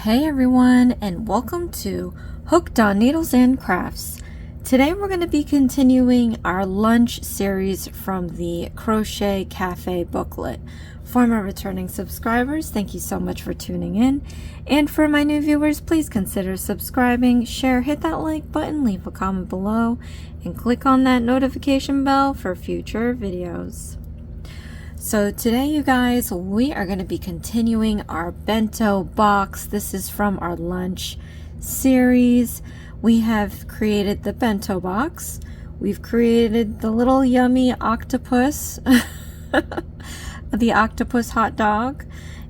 Hey everyone, and welcome to Hooked on Needles and Crafts. Today we're going to be continuing our lunch series from the Crochet Cafe booklet. For my returning subscribers, thank you so much for tuning in. And for my new viewers, please consider subscribing, share, hit that like button, leave a comment below, and click on that notification bell for future videos. So today, you guys, we are going to be continuing our bento box. This is from our lunch series. We have created the bento box. We've created the little yummy octopus, the octopus hot dog.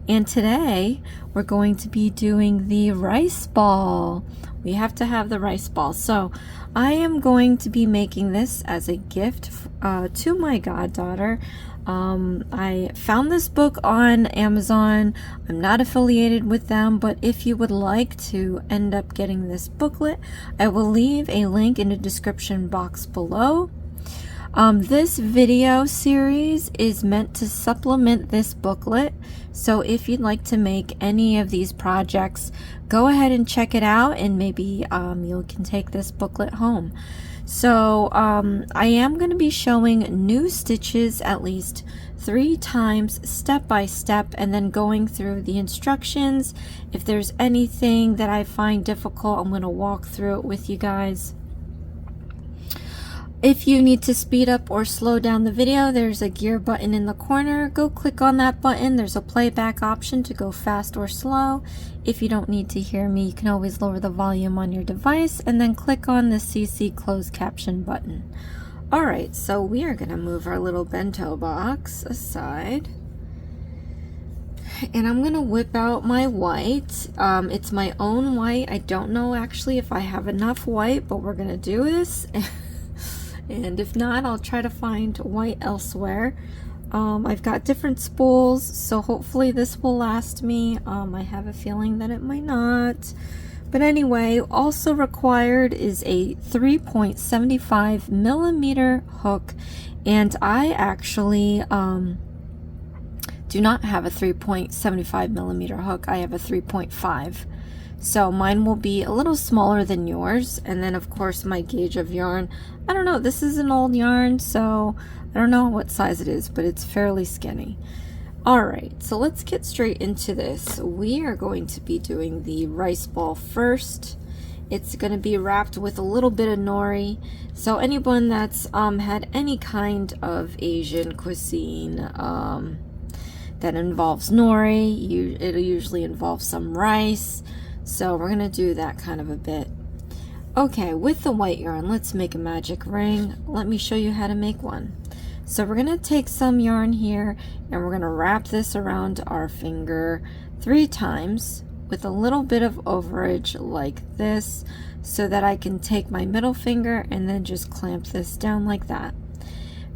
And today we're going to be doing the rice ball. We have to have the rice ball. So I am going to be making this as a gift to my goddaughter. I found this book on Amazon. I'm not affiliated with them, but if you would like to end up getting this booklet, I will leave a link in the description box below. This video series is meant to supplement this booklet, so if you'd like to make any of these projects, go ahead and check it out, and maybe you can take this booklet home. So I am going to be showing new stitches at least 3 times step by step, and then going through the instructions. If there's anything that I find difficult, I'm going to walk through it with you guys. If you need to speed up or slow down the video, there's a gear button in the corner. Go click on that button. There's a playback option to go fast or slow. If you don't need to hear me, you can always lower the volume on your device and then click on the CC closed caption button. Alright, so we are going to move our little bento box aside. And I'm going to whip out my white. It's my own white. I don't know actually if I have enough white, but we're going to do this. And if not, I'll try to find white elsewhere. I've got different spools, so hopefully this will last me. I have a feeling that it might not. But anyway, also required is a 3.75 millimeter hook. And I actually do not have a 3.75 millimeter hook. I have a 3.5. So mine will be a little smaller than yours. And then of course my gauge of yarn, I don't know, this is an old yarn, so I don't know what size it is, but it's fairly skinny. Alright, so let's get straight into this. We are going to be doing the rice ball first. It's going to be wrapped with a little bit of nori. So anyone that's had any kind of Asian cuisine that involves nori, it'll usually involve some rice. So we're going to do that kind of a bit. Okay, with the white yarn, let's make a magic ring. Let me show you how to make one. So we're going to take some yarn here, and we're going to wrap this around our finger 3 times with a little bit of overage like this, so that I can take my middle finger and then just clamp this down like that.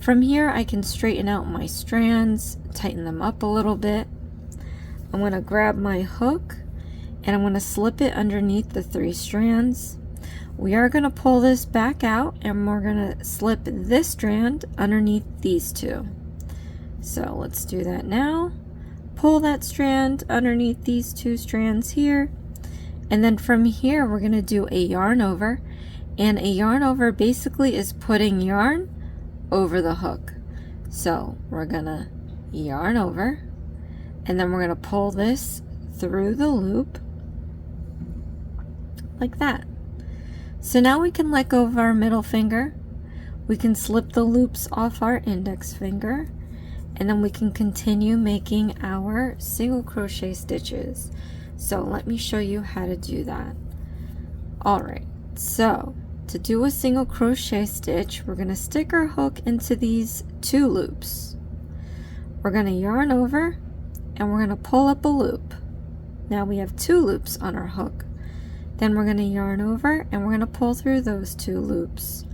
From here I can straighten out my strands, tighten them up a little bit. I'm going to grab my hook, and I'm going to slip it underneath the 3 strands. We are going to pull this back out, and we're going to slip this strand underneath these 2. So let's do that now. Pull that strand underneath these 2 strands here, and then from here we're going to do a yarn over, and a yarn over basically is putting yarn over the hook. So we're going to yarn over, and then we're going to pull this through the loop like that. So now we can let go of our middle finger, we can slip the loops off our index finger, and then we can continue making our single crochet stitches. So let me show you how to do that. Alright, so to do a single crochet stitch, we're going to stick our hook into these 2 loops. We're going to yarn over, and we're going to pull up a loop. Now we have 2 loops on our hook. Then we're going to yarn over, and we're going to pull through those 2 loops.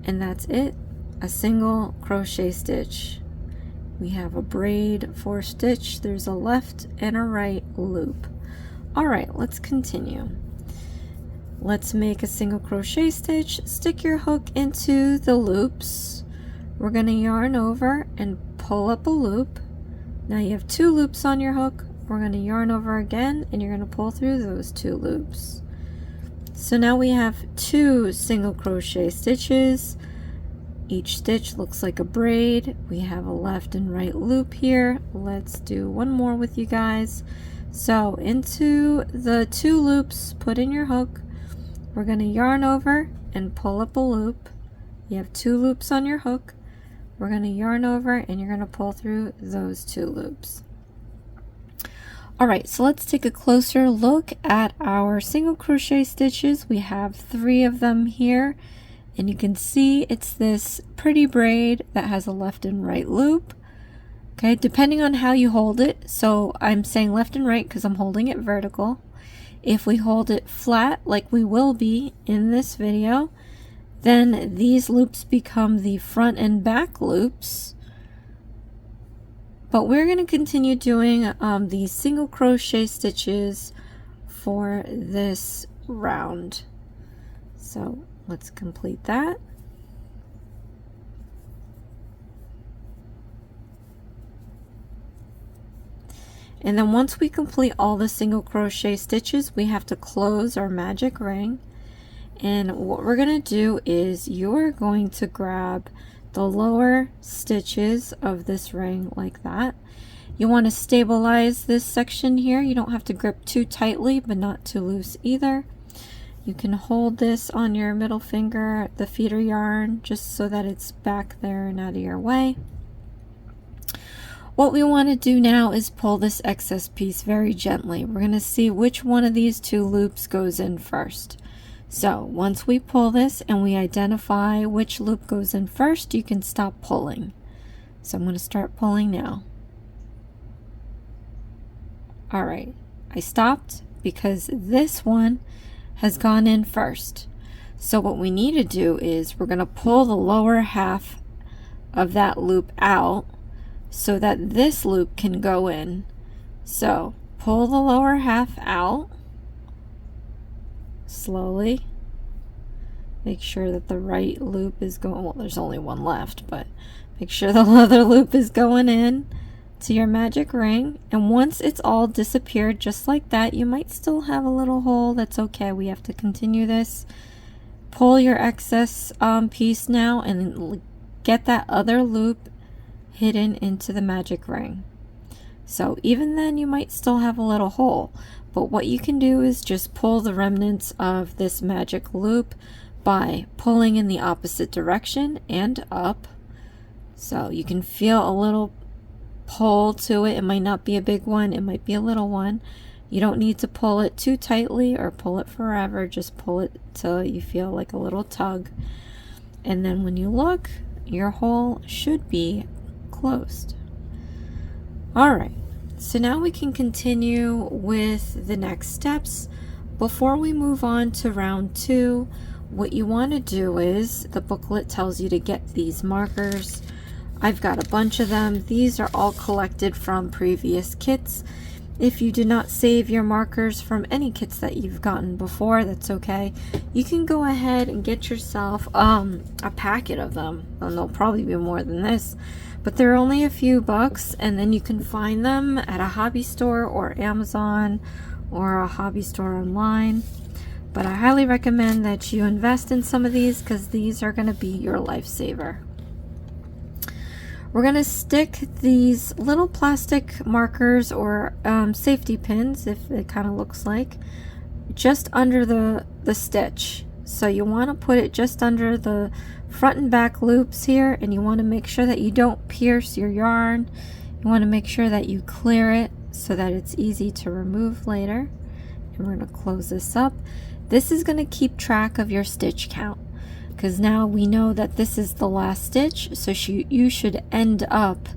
And that's it, a single crochet stitch. We have a braid 4 stitch, there's a left and a right loop. Alright, let's continue. Let's make a single crochet stitch, stick your hook into the loops. We're going to yarn over and pull up a loop. Now you have 2 loops on your hook, we're going to yarn over again, and you're going to pull through those 2 loops. So now we have 2 single crochet stitches. Each stitch looks like a braid. We have a left and right loop here. Let's do one more with you guys. So into the 2 loops, put in your hook. We're going to yarn over and pull up a loop. You have 2 loops on your hook. We're going to yarn over and you're going to pull through those 2 loops. Alright, so let's take a closer look at our single crochet stitches. We have 3 of them here, and you can see it's this pretty braid that has a left and right loop. Okay, depending on how you hold it, so I'm saying left and right because I'm holding it vertical. If we hold it flat, like we will be in this video, then these loops become the front and back loops. But we're going to continue doing these single crochet stitches for this round. So let's complete that. And then once we complete all the single crochet stitches, we have to close our magic ring. And what we're going to do is you're going to grab the lower stitches of this ring like that. You want to stabilize this section here. You don't have to grip too tightly, but not too loose either. You can hold this on your middle finger, the feeder yarn, just so that it's back there and out of your way. What we want to do now is pull this excess piece very gently. We're going to see which one of these 2 loops goes in first. So once we pull this and we identify which loop goes in first, you can stop pulling. So I'm going to start pulling now. Alright, I stopped because this one has gone in first. So what we need to do is we're going to pull the lower half of that loop out so that this loop can go in. So pull the lower half out slowly. Make sure that the right loop is going, well, there's only one left, but make sure the other loop is going in to your magic ring. And once it's all disappeared just like that, you might still have a little hole. That's okay. We have to continue this. Pull your excess piece now and get that other loop hidden into the magic ring. So even then you might still have a little hole, but what you can do is just pull the remnants of this magic loop by pulling in the opposite direction and up. So you can feel a little pull to it. It might not be a big one, it might be a little one. You don't need to pull it too tightly or pull it forever, just pull it till you feel like a little tug. And then when you look, your hole should be closed. Alright, so now we can continue with the next steps. Before we move on to round 2, what you want to do is, the booklet tells you to get these markers. I've got a bunch of them. These are all collected from previous kits. If you do not save your markers from any kits that you've gotten before, that's okay. You can go ahead and get yourself a packet of them, and there'll probably be more than this, but they're only a few bucks, and then you can find them at a hobby store or Amazon or a hobby store online. But I highly recommend that you invest in some of these because these are going to be your lifesaver. We're going to stick these little plastic markers or safety pins, if it kind of looks like, just under the stitch. So you want to put it just under the front and back loops here, and you want to make sure that you don't pierce your yarn. You want to make sure that you clear it so that it's easy to remove later. And we're going to close this up. This is going to keep track of your stitch count, because now we know that this is the last stitch, so you should end up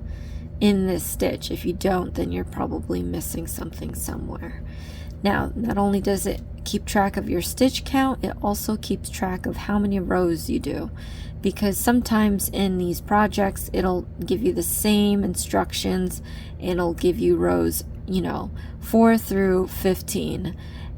in this stitch. If you don't, then you're probably missing something somewhere. Now, not only does it keep track of your stitch count, it also keeps track of how many rows you do, because sometimes in these projects it'll give you the same instructions, it'll give you rows, 4 through 15.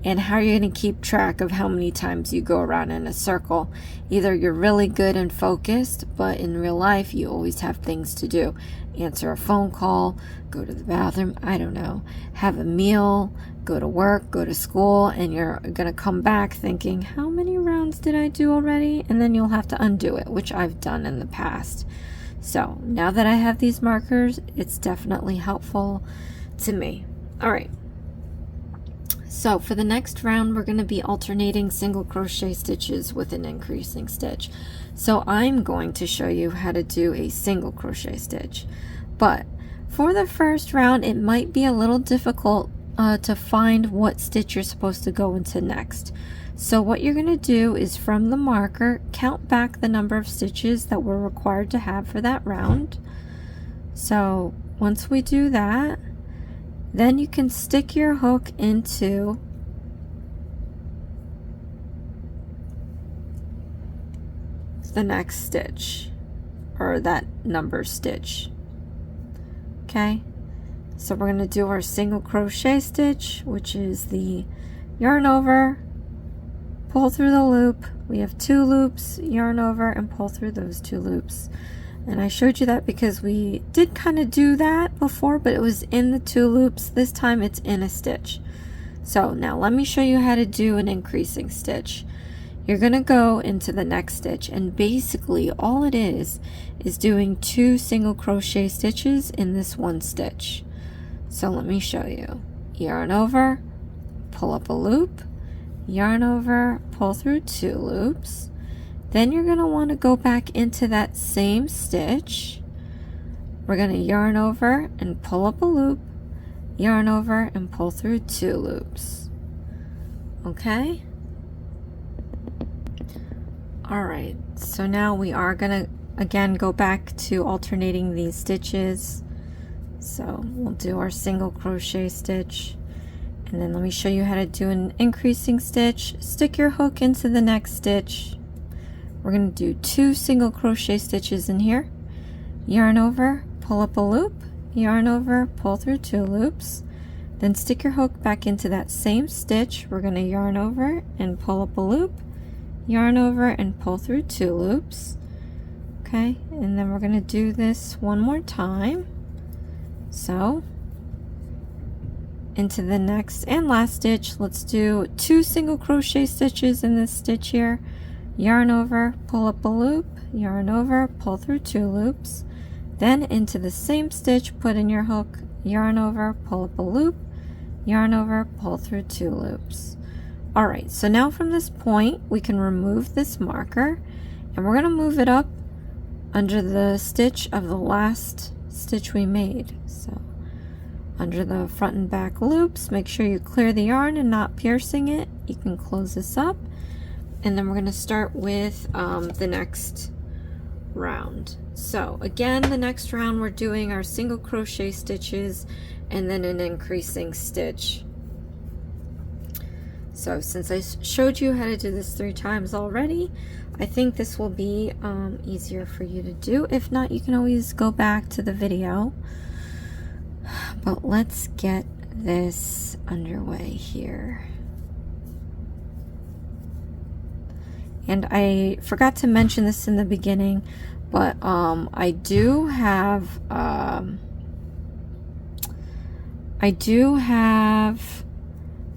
And how are you going to keep track of how many times you go around in a circle? Either you're really good and focused, but in real life you always have things to do. answer a phone call, go to the bathroom, I don't know, have a meal, go to work, go to school, and you're gonna come back thinking, how many rounds did I do already? And then you'll have to undo it, which I've done in the past. So now that I have these markers, it's definitely helpful to me. All right. So for the next round, we're going to be alternating single crochet stitches with an increasing stitch. So I'm going to show you how to do a single crochet stitch. But for the first round, it might be a little difficult to find what stitch you're supposed to go into next. So what you're going to do is from the marker, count back the number of stitches that we're required to have for that round. So once we do that, then you can stick your hook into the next stitch, or that number stitch. Okay, so we're going to do our single crochet stitch, which is the yarn over, pull through the loop. We have 2 loops, yarn over, and pull through those 2 loops. And I showed you that because we did kind of do that before, but it was in the 2 loops. This time it's in a stitch. So now let me show you how to do an increasing stitch. You're going to go into the next stitch, and basically all it is doing 2 single crochet stitches in this one stitch. So let me show you. Yarn over, pull up a loop, yarn over, pull through 2 loops. Then you're going to want to go back into that same stitch. We're going to yarn over and pull up a loop, yarn over and pull through 2 loops. Okay? Alright, so now we are going to again go back to alternating these stitches. So we'll do our single crochet stitch, and then let me show you how to do an increasing stitch. Stick your hook into the next stitch. We're going to do 2 single crochet stitches in here, yarn over, pull up a loop, yarn over, pull through 2 loops, then stick your hook back into that same stitch. We're going to yarn over and pull up a loop, yarn over and pull through 2 loops. Okay, and then we're going to do this one more time. So into the next and last stitch, let's do 2 single crochet stitches in this stitch here. Yarn over, pull up a loop, yarn over, pull through 2 loops, then into the same stitch, put in your hook, yarn over, pull up a loop, yarn over, pull through 2 loops. Alright, so now from this point we can remove this marker, and we're going to move it up under the stitch of the last stitch we made. So under the front and back loops, make sure you clear the yarn and not piercing it. You can close this up. And then we're going to start with the next round. So again, the next round we're doing our single crochet stitches and then an increasing stitch. So since I showed you how to do this 3 times already, I think this will be easier for you to do. If not, you can always go back to the video. But let's get this underway here. And I forgot to mention this in the beginning, but I do have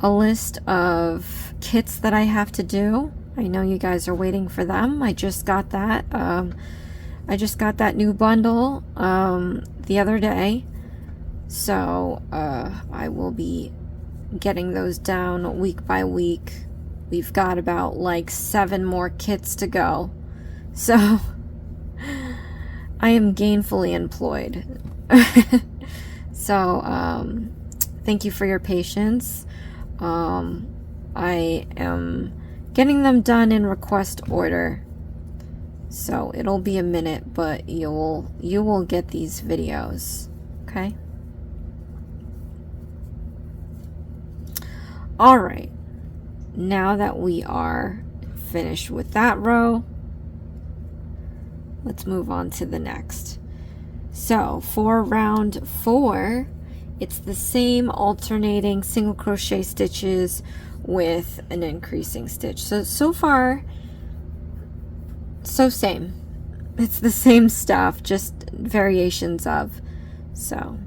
a list of kits that I have to do. I know you guys are waiting for them. I just got that. I just got that new bundle the other day, so I will be getting those down week by week. We've got about like 7 more kits to go. So I am gainfully employed. So thank you for your patience. I am getting them done in request order. So it'll be a minute, but you will get these videos. Okay? All right. Now that we are finished with that row, let's move on to the next. So for round 4, it's the same alternating single crochet stitches with an increasing stitch. So far, so same. It's the same stuff, just variations of. So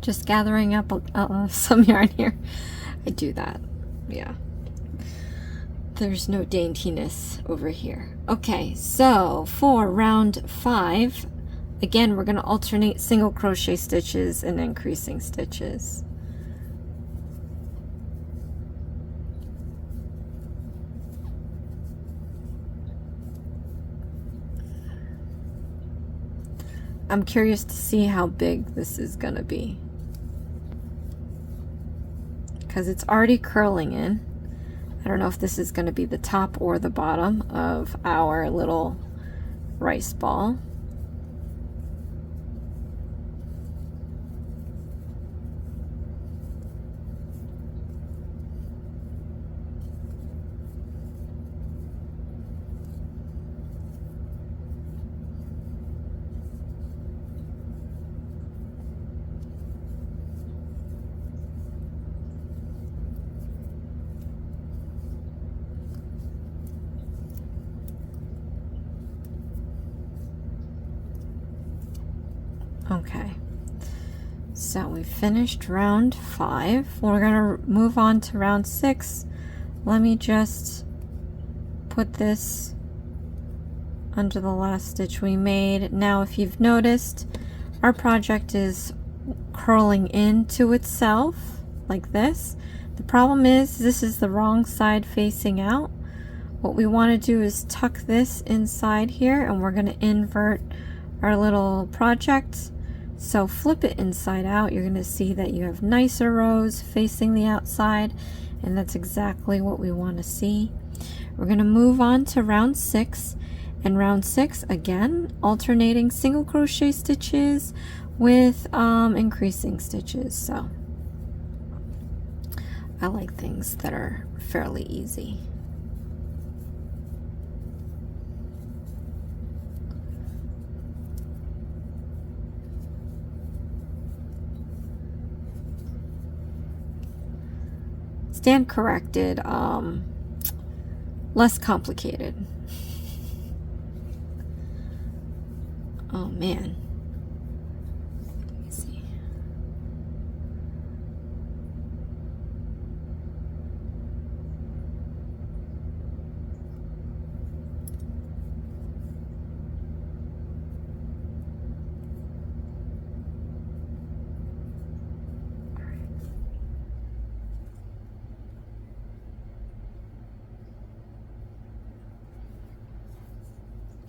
just gathering up some yarn here. I do that. Yeah. There's no daintiness over here. Okay, so for round 5, again, we're going to alternate single crochet stitches and increasing stitches. I'm curious to see how big this is going to be, because it's already curling in. I don't know if this is going to be the top or the bottom of our little rice ball. Okay, so we finished round 5. We're going to move on to round 6. Let me just put this under the last stitch we made. Now, if you've noticed, our project is curling into itself like this. The problem is this is the wrong side facing out. What we want to do is tuck this inside here, and we're going to invert our little project. So flip it inside out. You're going to see that you have nicer rows facing the outside, and that's exactly what we want to see. We're going to move on to round 6, and round 6 again, alternating single crochet stitches with increasing stitches. So I like things that are fairly easy. Stand corrected, less complicated. Oh man. Let me see.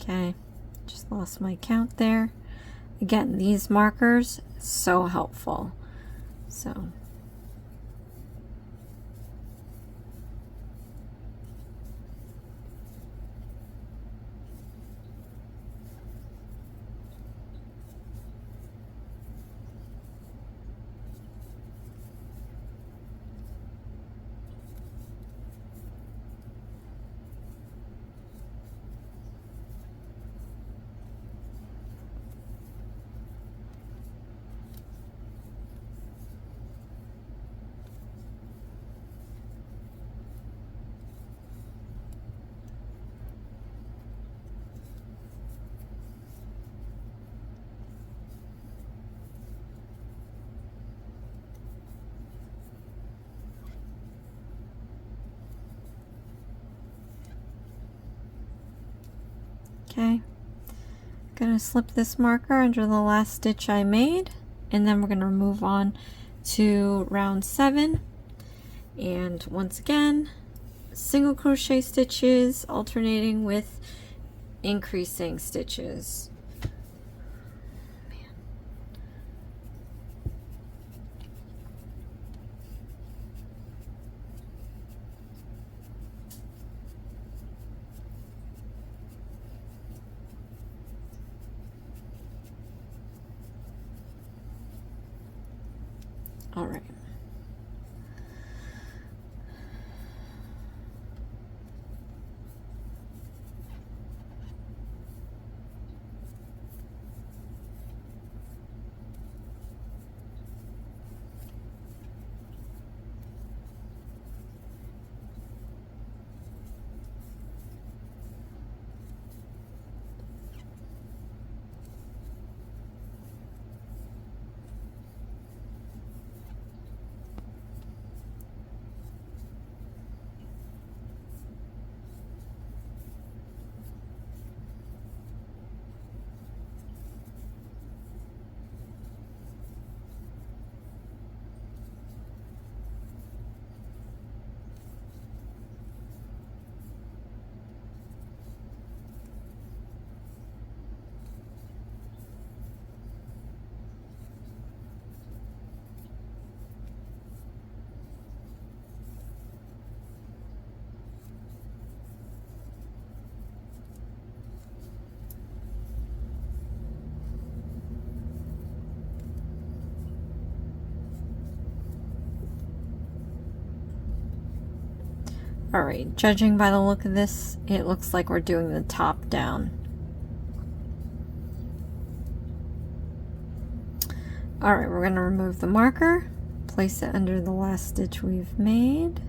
Okay, just lost my count there. Again, these markers, so helpful. So Okay, gonna slip this marker under the last stitch I made, and then we're gonna move on to round 7. And once again, single crochet stitches alternating with increasing stitches. All right. All right, judging by the look of this, it looks like we're doing the top down. All right, we're gonna remove the marker, place it under the last stitch we've made.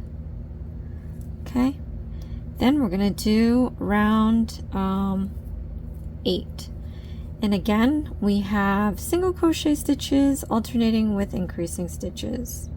Okay, then we're gonna do round 8. And again, we have single crochet stitches alternating with increasing stitches.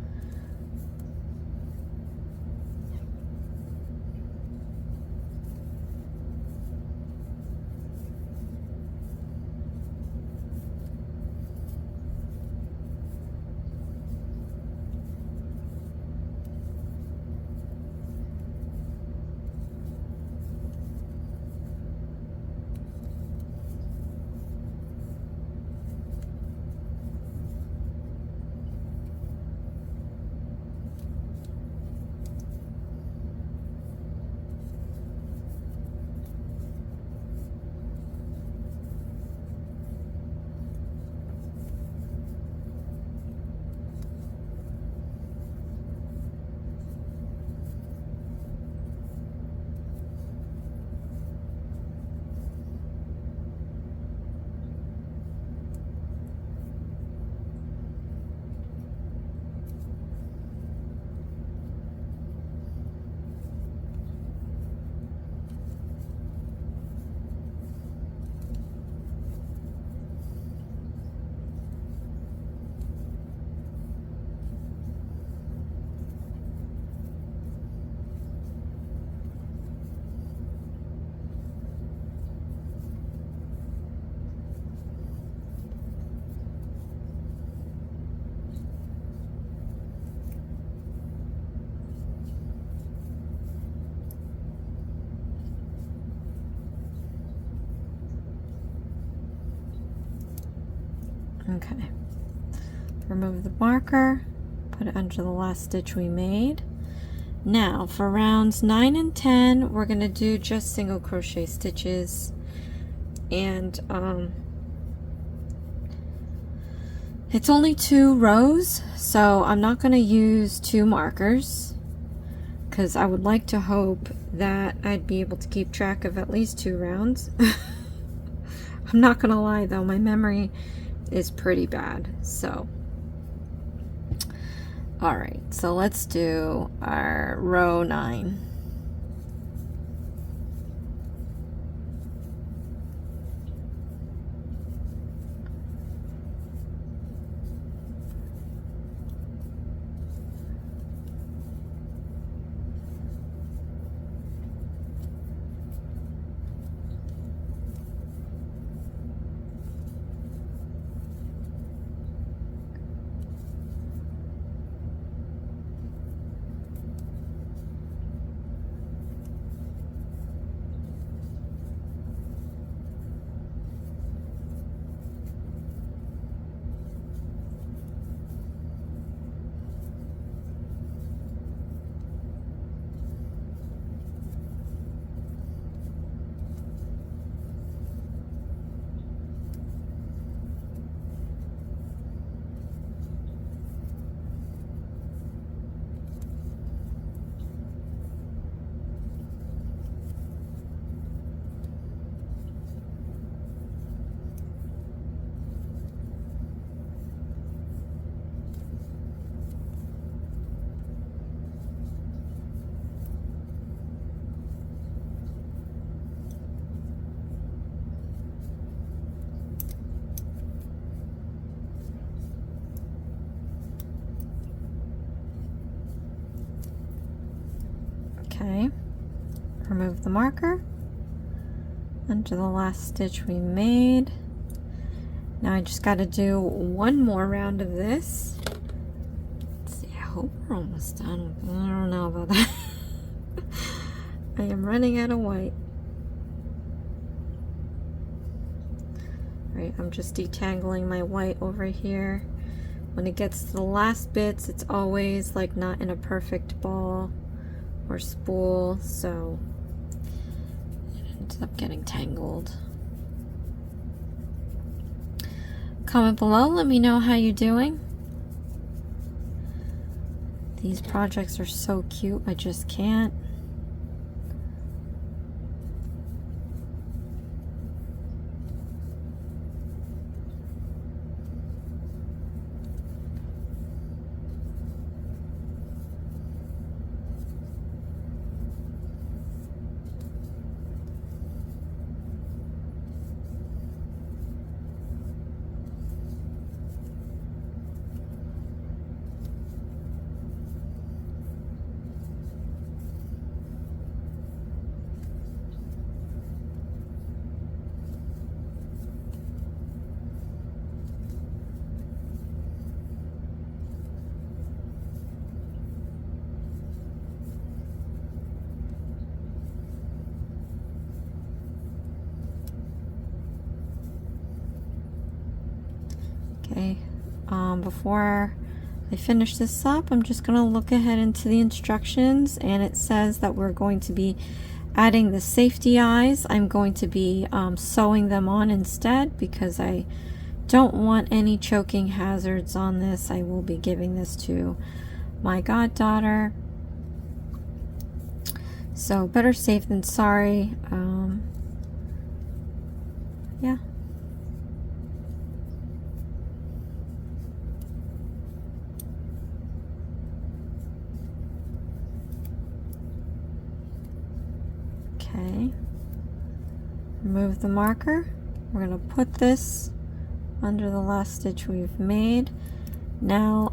Okay, remove the marker, put it under the last stitch we made. Now for rounds 9 and 10, we're going to do just single crochet stitches, and it's only 2 rows, so I'm not going to use 2 markers because I would like to hope that I'd be able to keep track of at least 2 rounds. I'm not going to lie though, my memory is pretty bad. So all right, so let's do our row 9. remove the marker under the last stitch we made. Now I just got to do one more round of this. Let's see, I hope we're almost done. I don't know about that. I am running out of white. Right, I'm just detangling my white over here. When it gets to the last bits, it's always like not in a perfect ball or spool, so it ends up getting tangled. Comment below, let me know how you're doing. These projects are so cute, I just can't. Okay, before I finish this up, I'm just going to look ahead into the instructions, and it says that we're going to be adding the safety eyes. I'm going to be sewing them on instead because I don't want any choking hazards on this. I will be giving this to my goddaughter. So better safe than sorry. Yeah. Okay, remove the marker. We're going to put this under the last stitch we've made. Now,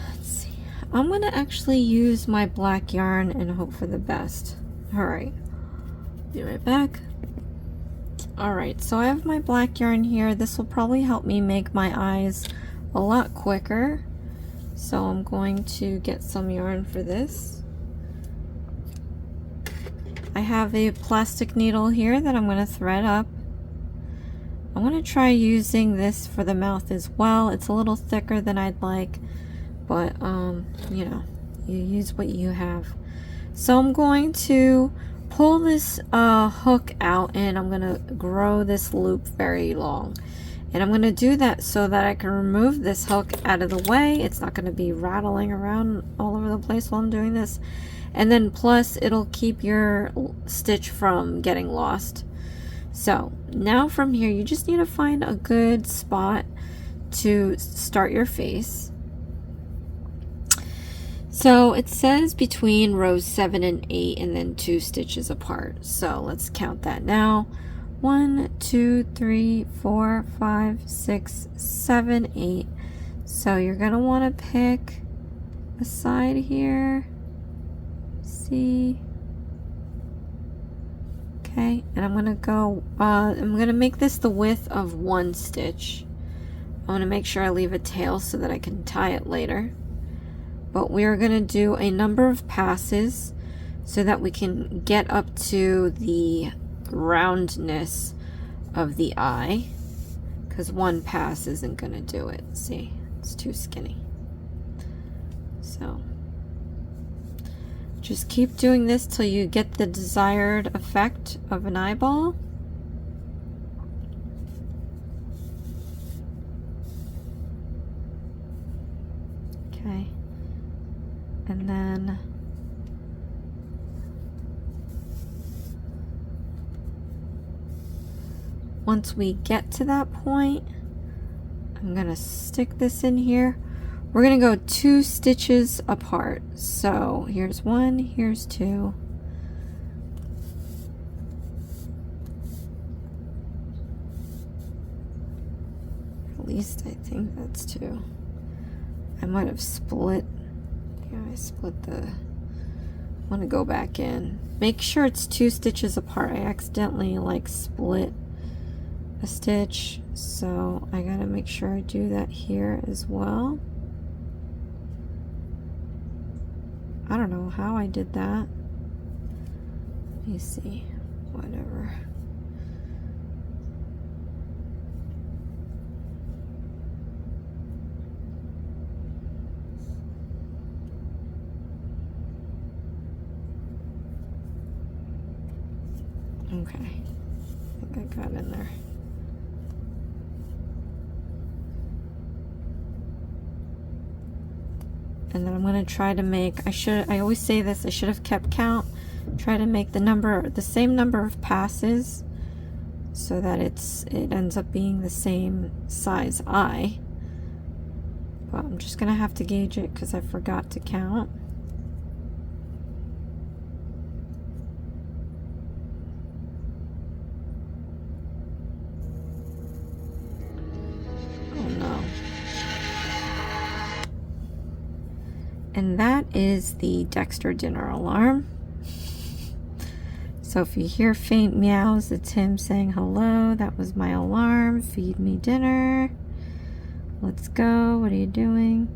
let's see. I'm going to actually use my black yarn and hope for the best. Alright, be right back. Alright, so I have my black yarn here. This will probably help me make my eyes a lot quicker. So I'm going to get some yarn for this. I have a plastic needle here that I'm going to thread up. I'm going to try using this for the mouth as well. It's a little thicker than I'd like, but you know, you use what you have. So I'm going to pull this hook out, and I'm going to grow this loop very long. And I'm going to do that so that I can remove this hook out of the way. It's not going to be rattling around all over the place while I'm doing this. And then plus it'll keep your stitch from getting lost. So now from here you just need to find a good spot to start your face. So it says between rows 7 and 8 and then 2 stitches apart. So let's count that now. 1, 2, 3, 4, 5, 6, 7, 8. So you're going to want to pick a side here. See, okay, and I'm gonna go I'm gonna make this the width of 1 stitch. I want to make sure I leave a tail so that I can tie it later, but we are gonna do a number of passes so that we can get up to the roundness of the eye, because 1 pass isn't gonna do it. See, it's too skinny. So just keep doing this till you get the desired effect of an eyeball. Okay. And then once we get to that point, I'm gonna stick this in here. We're gonna go 2 stitches apart. So here's 1, here's 2. At least I think that's 2. I might have split. Yeah, I split the want to go back in. Make sure it's 2 stitches apart. I accidentally like split a stitch, so I gotta make sure I do that here as well. I don't know how I did that. Let me see. Whatever. Okay, I think I got in there. And then I'm going to try to make, I always say this, I should have kept count. Try to make the same number of passes so that it ends up being the same size eye. But I'm just going to have to gauge it because I forgot to count. And that is the Dexter dinner alarm. So if you hear faint meows, it's him saying hello. That was my alarm. Feed me dinner. Let's go. What are you doing?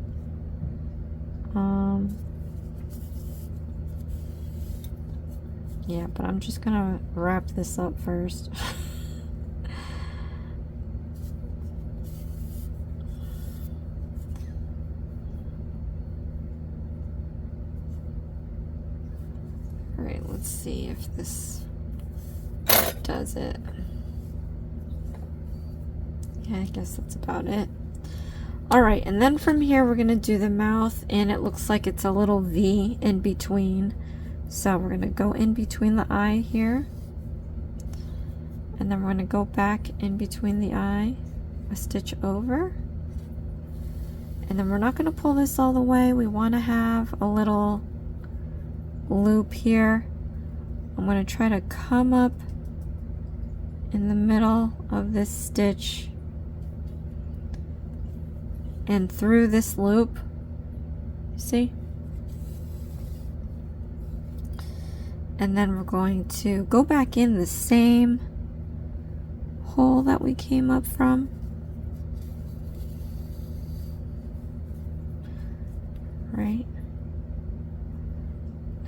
Yeah, but I'm just gonna wrap this up first. Alright, let's see if this does it. Yeah, I guess that's about it. Alright, and then from here we're going to do the mouth, and it looks like it's a little V in between. So we're going to go in between the eye here. And then we're going to go back in between the eye, a stitch over. And then we're not going to pull this all the way. We want to have a little loop here. I'm going to try to come up in the middle of this stitch and through this loop. See? And then we're going to go back in the same hole that we came up from. Right?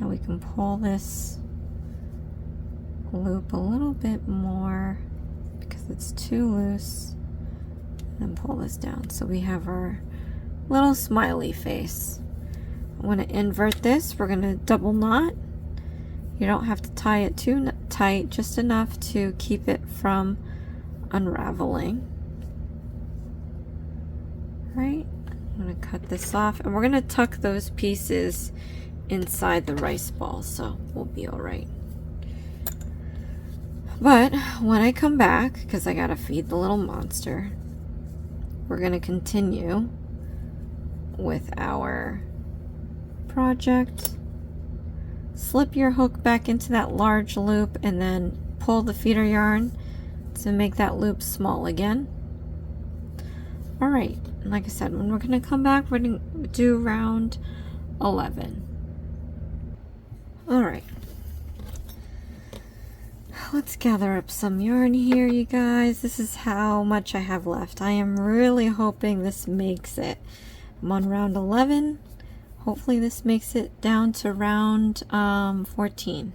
Now we can pull this loop a little bit more because it's too loose, and pull this down so we have our little smiley face. I'm going to invert this. We're going to double knot. You don't have to tie it too tight, just enough to keep it from unraveling. Right? I'm going to cut this off, and we're going to tuck those pieces inside the rice ball, so we'll be all right. But when I come back, because I gotta feed the little monster, we're gonna continue with our project. Slip your hook back into that large loop and then pull the feeder yarn to make that loop small again. All right, and like I said, when we're gonna come back, we're gonna do round 11. All right. Let's gather up some yarn here, you guys. This is how much I have left. I am really hoping this makes it. I'm on round 11. Hopefully this makes it down to round 14.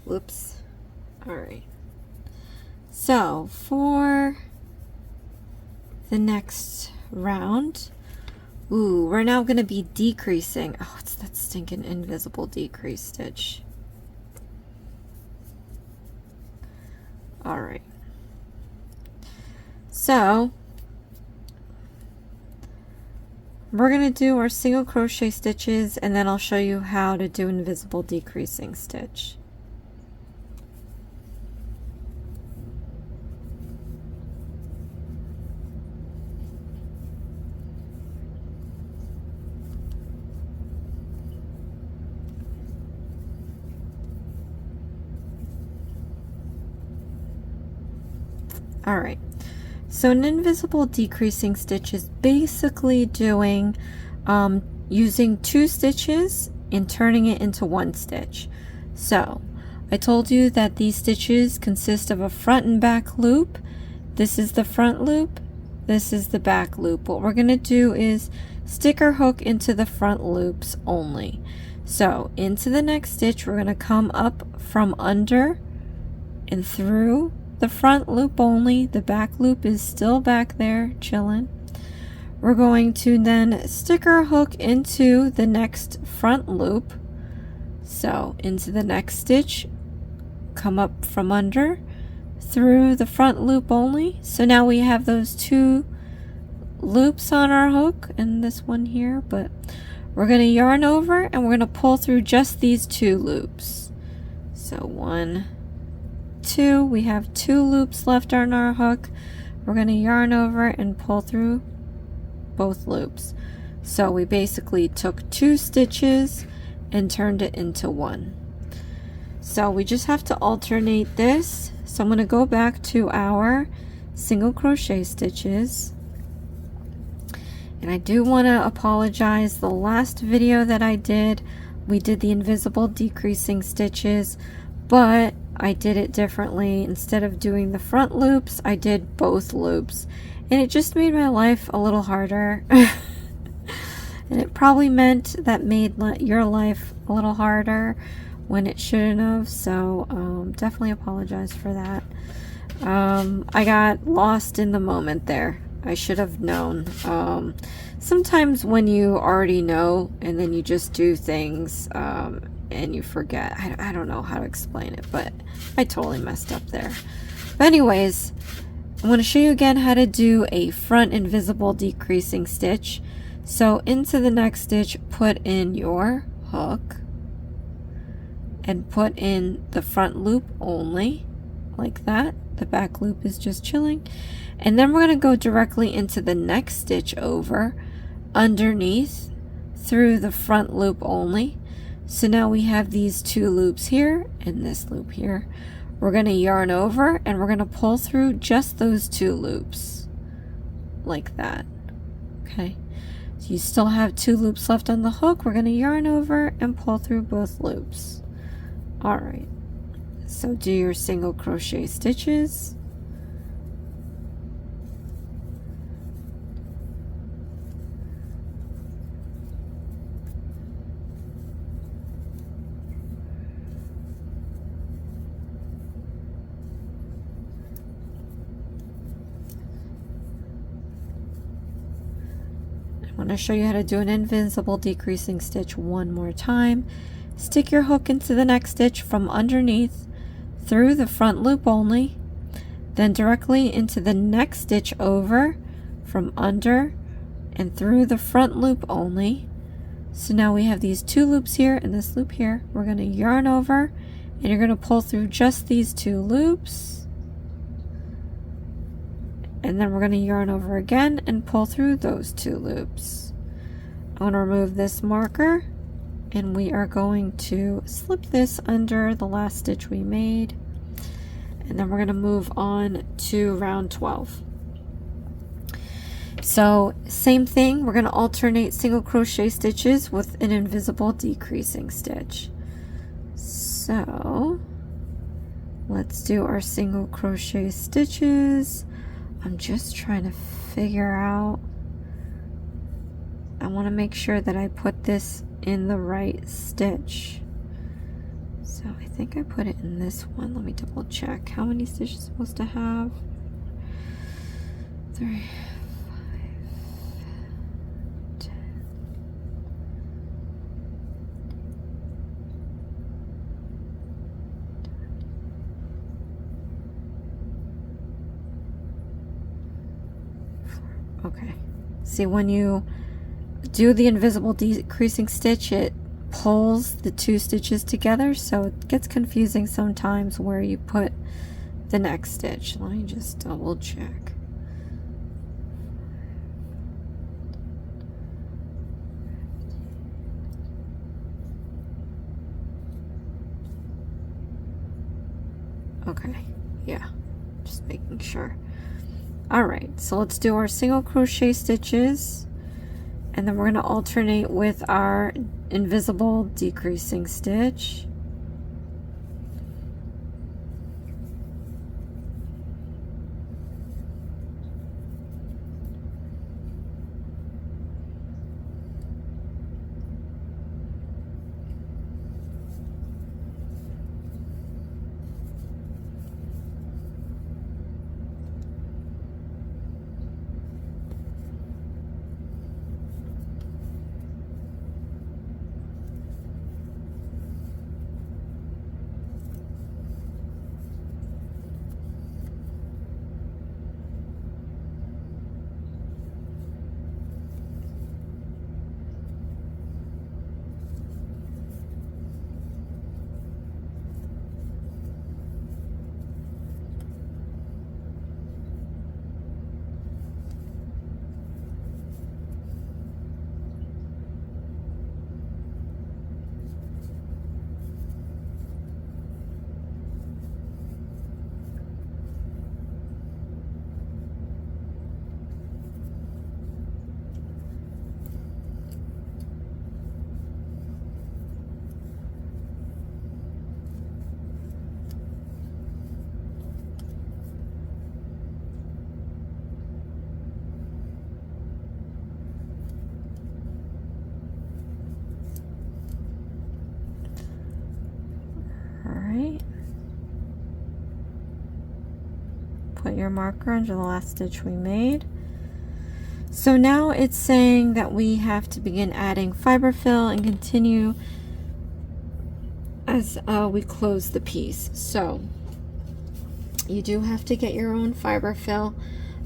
Whoops. Alright. So, for the next round, ooh, we're now going to be decreasing. Oh, it's that stinking invisible decrease stitch. All right. So, we're going to do our single crochet stitches, and then I'll show you how to do invisible decreasing stitch. All right, So an invisible decreasing stitch is basically doing using 2 stitches and turning it into 1 stitch. So I told you that these stitches consist of a front and back loop. This is the front loop, this is the back loop. What we're going to do is stick our hook into the front loops only. So into the next stitch, we're going to come up from under and through the front loop only. The back loop is still back there chilling. We're going to then stick our hook into the next front loop. So into the next stitch, come up from under, through the front loop only. So now we have those 2 loops on our hook and this one here, but we're going to yarn over and we're going to pull through just these 2 loops. So 1, 2, we have 2 loops left on our hook. We're going to yarn over and pull through both loops. So we basically took 2 stitches and turned it into 1. So we just have to alternate this. So I'm going to go back to our single crochet stitches. And I do want to apologize. The last video that I did, we did the invisible decreasing stitches, but I did it differently. Instead of doing the front loops, I did both loops. And it just made my life a little harder. And it probably meant that made your life a little harder when it shouldn't have. So definitely apologize for that. I got lost in the moment there. I should have known. Sometimes when you already know and then you just do things and you forget. I don't know how to explain it, but I totally messed up there. But anyways, I'm going to show you again how to do a front invisible decreasing stitch. So into the next stitch, put in your hook and put in the front loop only, like that. The back loop is just chilling. And then we're going to go directly into the next stitch over, underneath, through the front loop only. So now we have these 2 loops here and this loop here. We're going to yarn over and we're going to pull through just those 2 loops, like that. Okay. So you still have 2 loops left on the hook. We're going to yarn over and pull through both loops. All right. So do your single crochet stitches. I'm going to show you how to do an invisible decreasing stitch one more time. Stick your hook into the next stitch from underneath, through the front loop only, then directly into the next stitch over, from under and through the front loop only. So now we have these 2 loops here and this loop here. We're going to yarn over and you're going to pull through just these 2 loops. And then we're going to yarn over again and pull through those 2 loops. I want to remove this marker and we are going to slip this under the last stitch we made. And then we're going to move on to round 12. So same thing, we're going to alternate single crochet stitches with an invisible decreasing stitch. So let's do our single crochet stitches. I'm just trying to figure out, I want to make sure that I put this in the right stitch. So I think I put it in this one. Let me double check. How many stitches it's supposed to have? 3, 5, 10. Okay. See, when you do the invisible decreasing stitch, it pulls the 2 stitches together, so it gets confusing sometimes where you put the next stitch. Let me just double check. Okay, yeah, just making sure. Alright, so let's do our single crochet stitches, and then we're going to alternate with our invisible decreasing stitch. Alright. Put your marker under the last stitch we made. So now it's saying that we have to begin adding fiber fill and continue as we close the piece. So you do have to get your own fiber fill.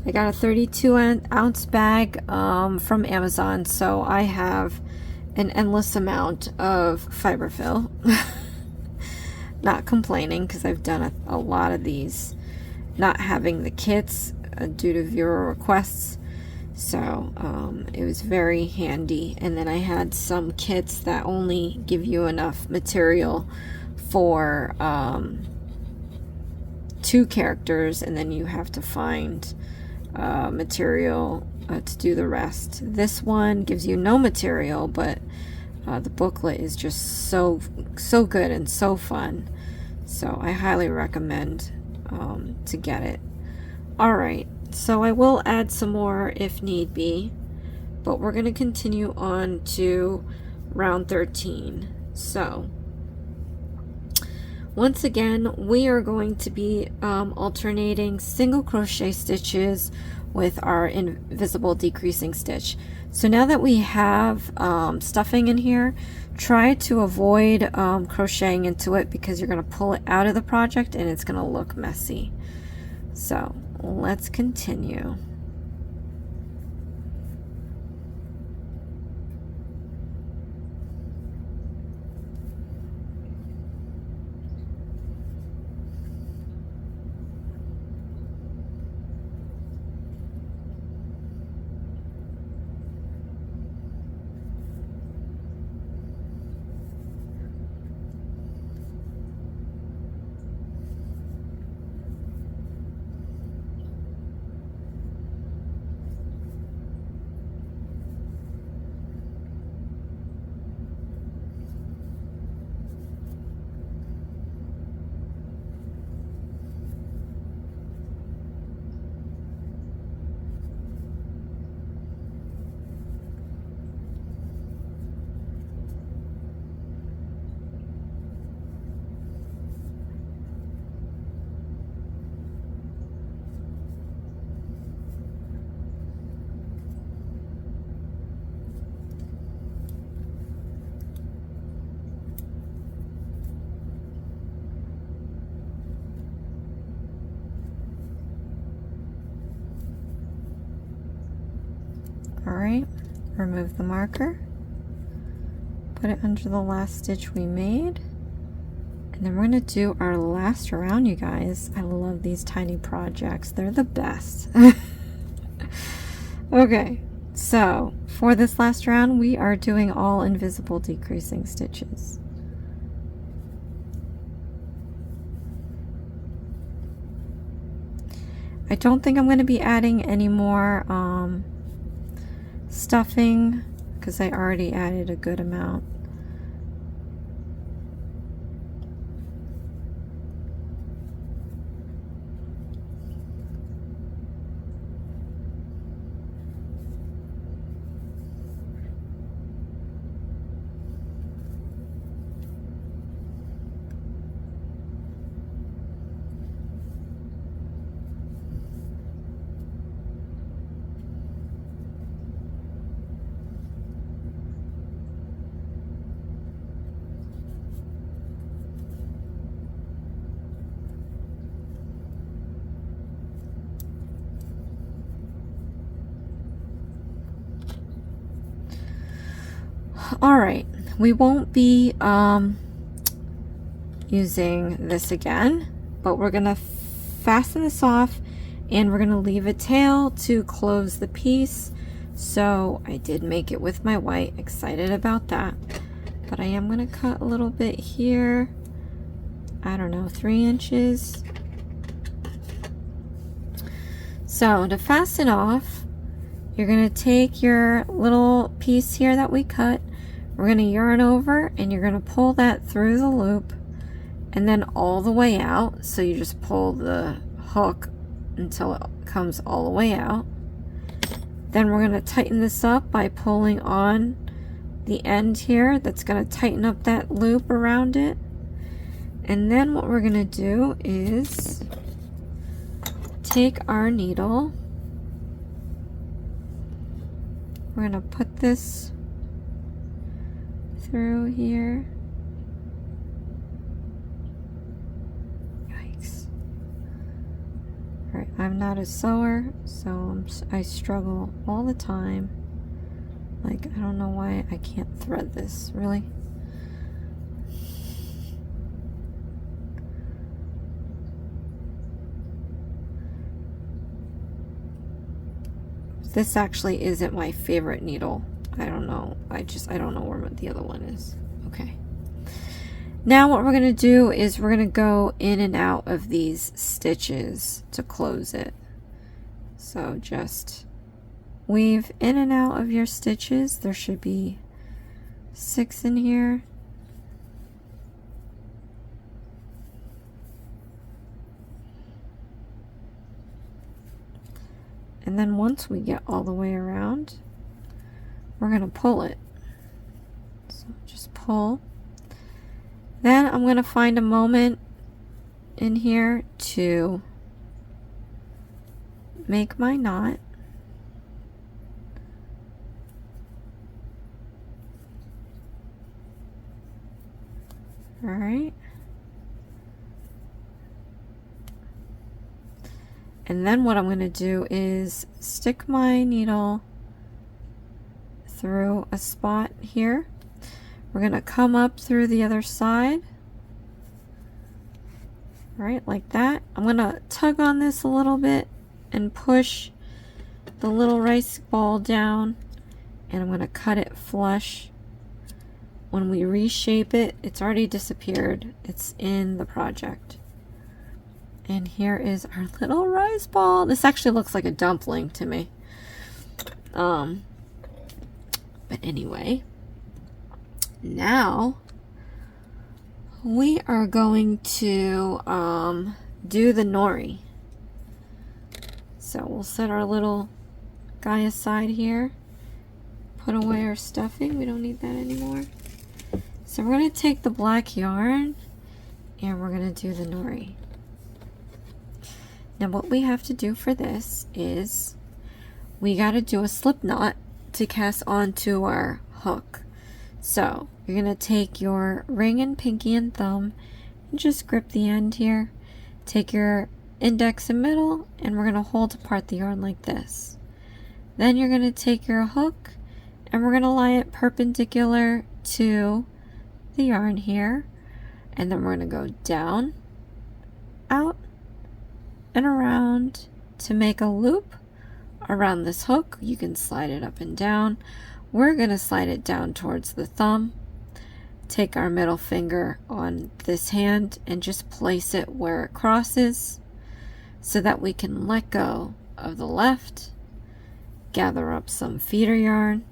I got a 32-ounce bag from Amazon, so I have an endless amount of fiber fill. Not complaining, because I've done a lot of these, not having the kits due to viewer requests. So it was very handy. And then I had some kits that only give you enough material for 2 characters, and then you have to find material to do the rest. This one gives you no material, but the booklet is just so good and so fun. So I highly recommend to get it. Alright, so I will add some more if need be, but we're going to continue on to round 13. So once again, we are going to be alternating single crochet stitches with our invisible decreasing stitch. So now that we have stuffing in here, try to avoid crocheting into it, because you're going to pull it out of the project and it's going to look messy. So let's continue. Alright, remove the marker, put it under the last stitch we made, and then we're going to do our last round, you guys. I love these tiny projects, they're the best. Okay, so for this last round we are doing all invisible decreasing stitches. I don't think I'm going to be adding any more stuffing because I already added a good amount. Alright, we won't be using this again, but we're going to fasten this off and we're going to leave a tail to close the piece. So I did make it with my white, excited about that. But I am going to cut a little bit here, I don't know, 3 inches. So to fasten off, you're going to take your little piece here that we cut, we're going to yarn over and you're going to pull that through the loop and then all the way out. So you just pull the hook until it comes all the way out. Then we're going to tighten this up by pulling on the end here. That's going to tighten up that loop around it. And then what we're going to do is take our needle. We're going to put this through here. Yikes. Alright, I'm not a sewer, so I struggle all the time. Like, I don't know why I can't thread this, really. This actually isn't my favorite needle. I don't know. I don't know where the other one is. Okay. Now what we're going to do is we're going to go in and out of these stitches to close it. So just weave in and out of your stitches. There should be 6 in here. And then once we get all the way around, we're going to pull it. So just pull. Then I'm going to find a moment in here to make my knot. All right. And then what I'm going to do is stick my needle through a spot here. We're going to come up through the other side. Right, like that. I'm going to tug on this a little bit and push the little rice ball down, and I'm going to cut it flush. When we reshape it, it's already disappeared. It's in the project. And here is our little rice ball. This actually looks like a dumpling to me. But anyway, now we are going to do the nori. So we'll set our little guy aside here. Put away our stuffing. We don't need that anymore. So we're going to take the black yarn and we're going to do the nori. Now what we have to do for this is we got to do a slip knot to cast onto our hook. So you're going to take your ring and pinky and thumb and just grip the end here. Take your index and middle and we're going to hold apart the yarn like this. Then you're going to take your hook and we're going to lie it perpendicular to the yarn here, and then we're going to go down, out, and around to make a loop around this hook. You can slide it up and down. We're going to slide it down towards the thumb. Take our middle finger on this hand and just place it where it crosses. so that we can let go of the left, gather up some feeder yarn.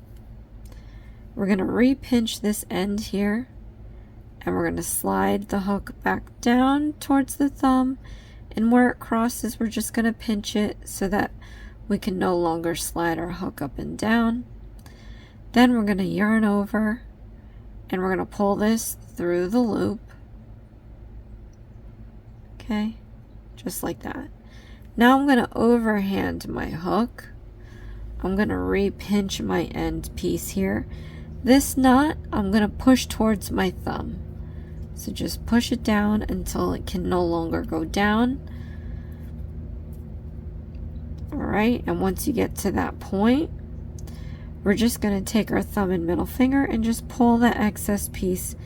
We're going to re-pinch this end here, and we're going to slide the hook back down towards the thumb, and where it crosses we're just going to pinch it so that we can no longer slide our hook up and down. Then we're going to yarn over, and we're going to pull this through the loop. Okay, just like that. Now I'm going to overhand my hook. I'm going to re-pinch my end piece here. This knot I'm going to push towards my thumb. So just push it down until it can no longer go down. Alright, and once you get to that point, we're just going to take our thumb and middle finger and just pull that excess piece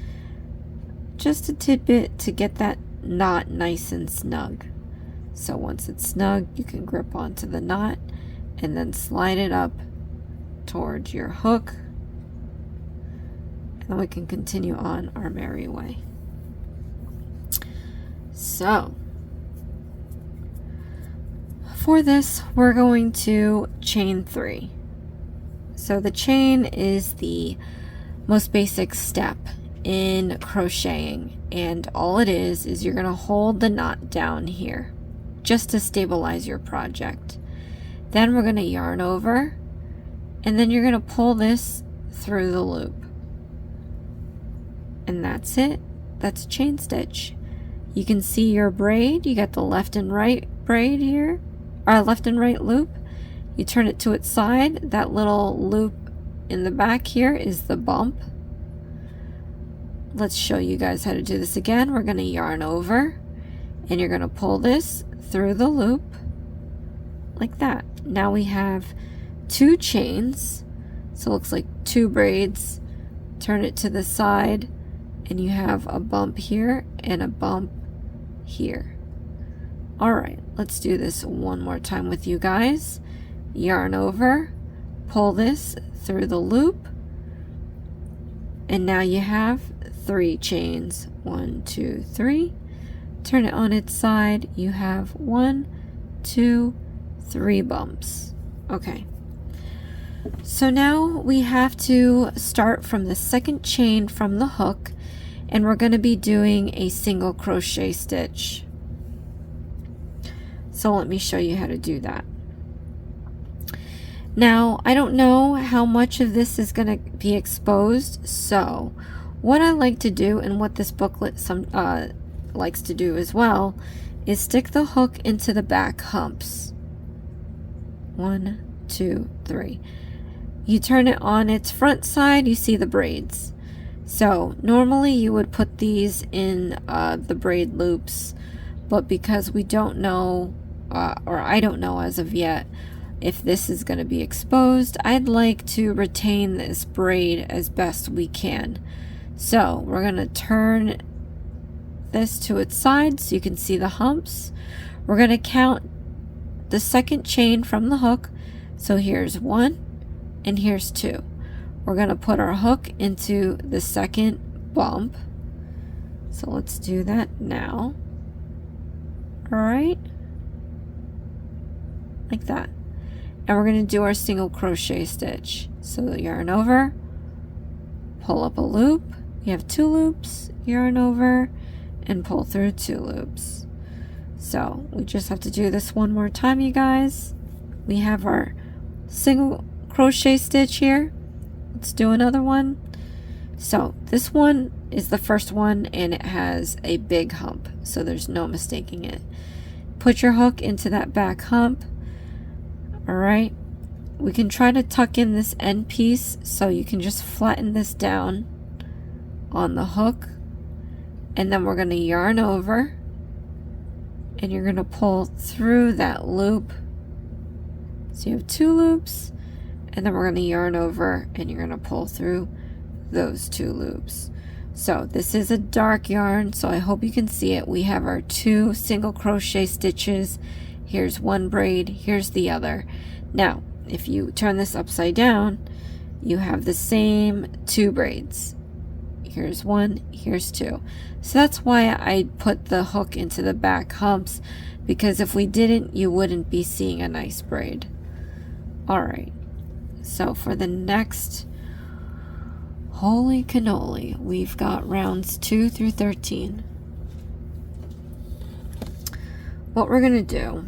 just a tidbit to get that knot nice and snug. So once it's snug, you can grip onto the knot and then slide it up towards your hook, and then we can continue on our merry way. So for this, we're going to chain 3. So the chain is the most basic step in crocheting, and all it is you're going to hold the knot down here just to stabilize your project. Then we're going to yarn over, and then you're going to pull this through the loop, and that's it. That's a chain stitch. You can see your braid. You got the left and right braid here, or left and right loop. You turn it to its side. That little loop in the back here is the bump. Let's show you guys how to do this again. We're going to yarn over, and you're going to pull this through the loop like that. Now we have 2 chains, so it looks like 2 braids. Turn it to the side, and you have a bump here and a bump here. Alright, let's do this one more time with you guys. Yarn over, pull this through the loop, and now you have 3 chains. 1, 2, 3. Turn it on its side. You have 1, 2, 3 bumps. Okay. So now we have to start from the second chain from the hook, and we're going to be doing a single crochet stitch. So let me show you how to do that. Now, I don't know how much of this is going to be exposed, so what I like to do, and what this booklet likes to do as well, is stick the hook into the back humps. 1, 2, 3. You turn it on its front side, you see the braids. So normally you would put these in the braid loops, but because we don't know, or I don't know as of yet, if this is going to be exposed, I'd like to retain this braid as best we can. So we're going to turn this to its side so you can see the humps. We're going to count the second chain from the hook. So here's 1 and here's 2. We're going to put our hook into the second bump. So let's do that now. Alright, like that. And we're going to do our single crochet stitch. So yarn over, pull up a loop. You have 2 loops, yarn over, and pull through 2 loops. So we just have to do this one more time, you guys. We have our single crochet stitch here. Let's do another one. So this one is the first one, and it has a big hump, so there's no mistaking it. Put your hook into that back hump. Alright, we can try to tuck in this end piece, so you can just flatten this down on the hook, and then we're going to yarn over, and you're going to pull through that loop. So you have 2 loops, and then we're going to yarn over, and you're going to pull through those 2 loops. So this is a dark yarn, so I hope you can see it. We have our 2 single crochet stitches. Here's one braid, here's the other. Now if you turn this upside down, you have the same 2 braids. here's 1, here's 2. So that's why I put the hook into the back humps, because if we didn't, you wouldn't be seeing a nice braid. Alright, so for the next, holy cannoli, we've got rounds 2 through 13. What we're going to do,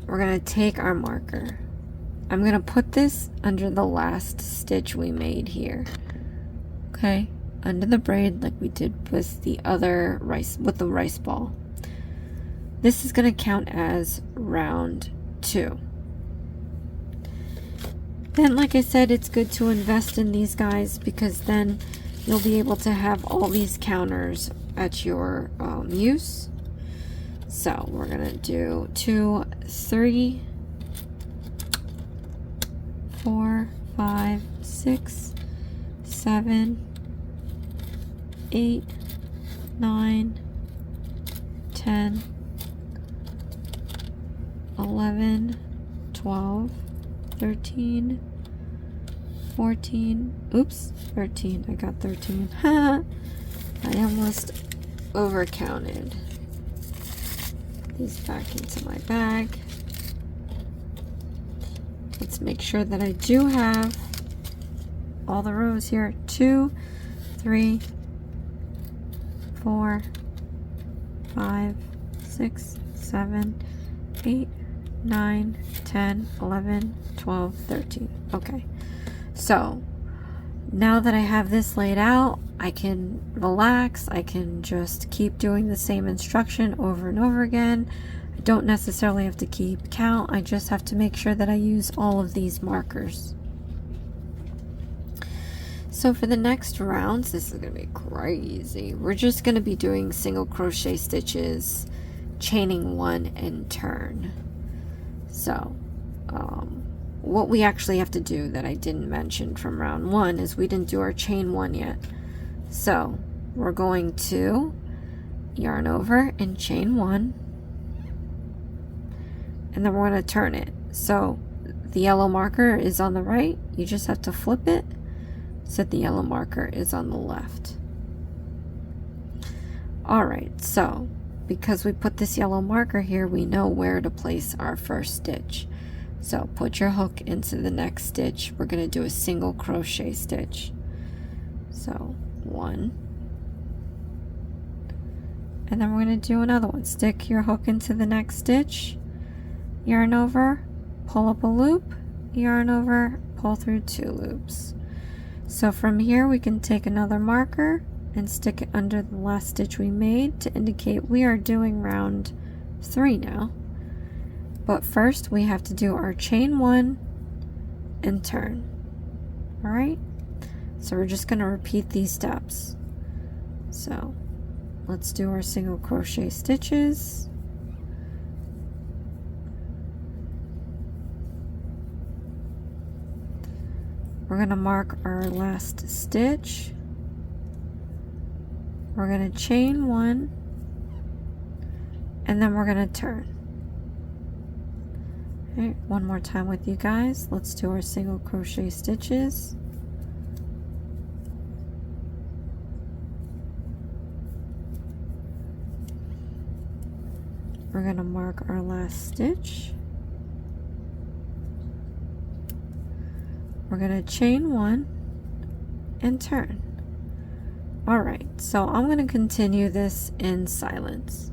we're going to take our marker. I'm going to put this under the last stitch we made here. Okay, under the braid like we did with the other rice, with the rice ball. This is going to count as round 2. Then, like I said, it's good to invest in these guys, because then you'll be able to have all these counters at your use. So we're gonna do 2, 3, 4, 5, 6, 7, 8, 9, 10, 11, 12, 13, 14, oops, 13, I got 13. I almost overcounted. These back into my bag. Let's make sure that I do have all the rows here. 2, 3, 4, 5, 6, 7, 8, 9, 10, 11, 12, 13. Okay, so now that I have this laid out, I can relax. I can just keep doing the same instruction over and over again. I don't necessarily have to keep count. I just have to make sure that I use all of these markers. So for the next rounds, this is going to be crazy. We're just going to be doing single crochet stitches, chaining 1 and turn. So what we actually have to do that I didn't mention from round 1 is we didn't do our chain 1 yet. So we're going to yarn over and chain 1, and then we're going to turn it. So the yellow marker is on the right, you just have to flip it so the yellow marker is on the left. Alright, so because we put this yellow marker here, we know where to place our first stitch. So put your hook into the next stitch. We're going to do a single crochet stitch. So 1, and then we're going to do another one. Stick your hook into the next stitch, yarn over, pull up a loop, yarn over, pull through 2 loops. So from here we can take another marker and stick it under the last stitch we made to indicate we are doing round 3 now. But first we have to do our chain 1 and turn. Alright, so we're just going to repeat these steps. So let's do our single crochet stitches. We're going to mark our last stitch. We're going to chain 1, and then we're going to turn. Okay, one more time with you guys. Let's do our single crochet stitches. We're going to mark our last stitch. We're going to chain 1 and turn. Alright, so I'm going to continue this in silence.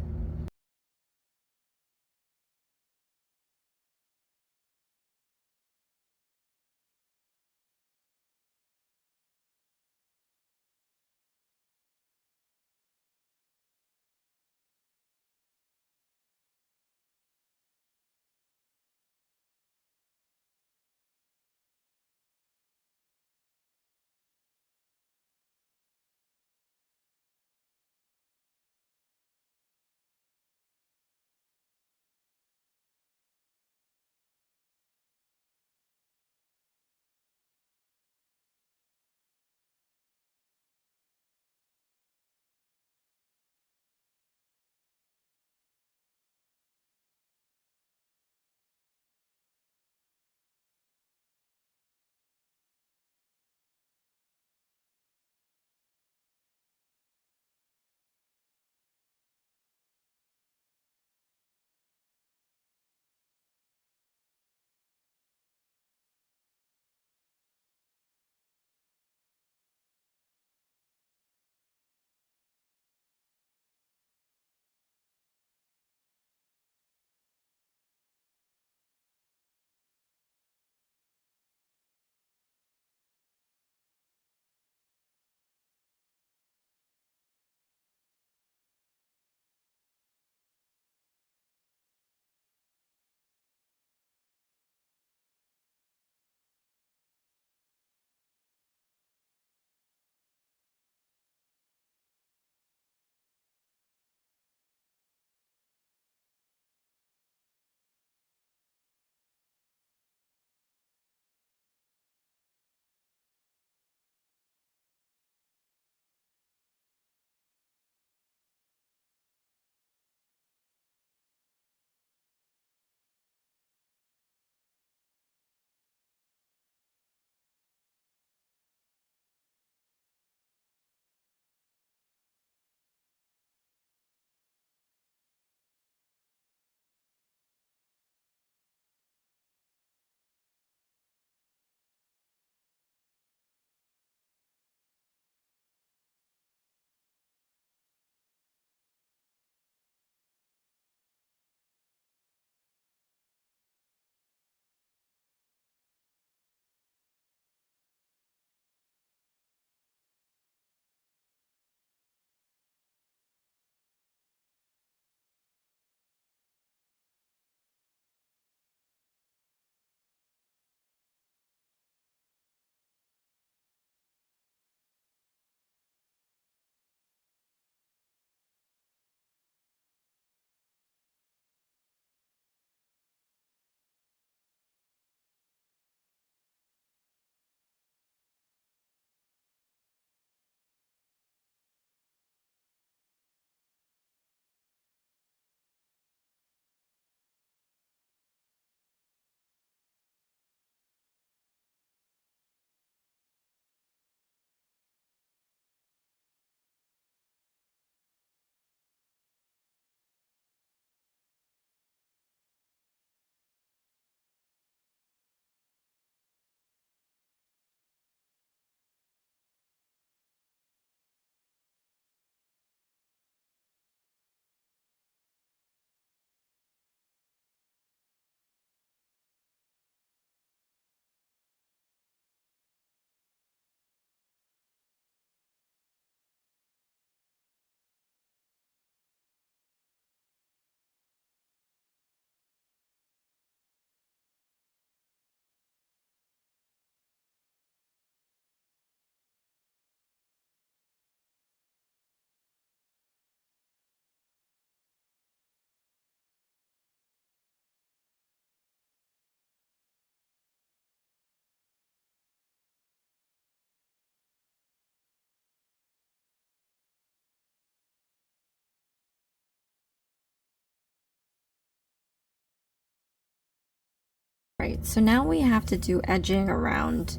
right, so now we have to do edging around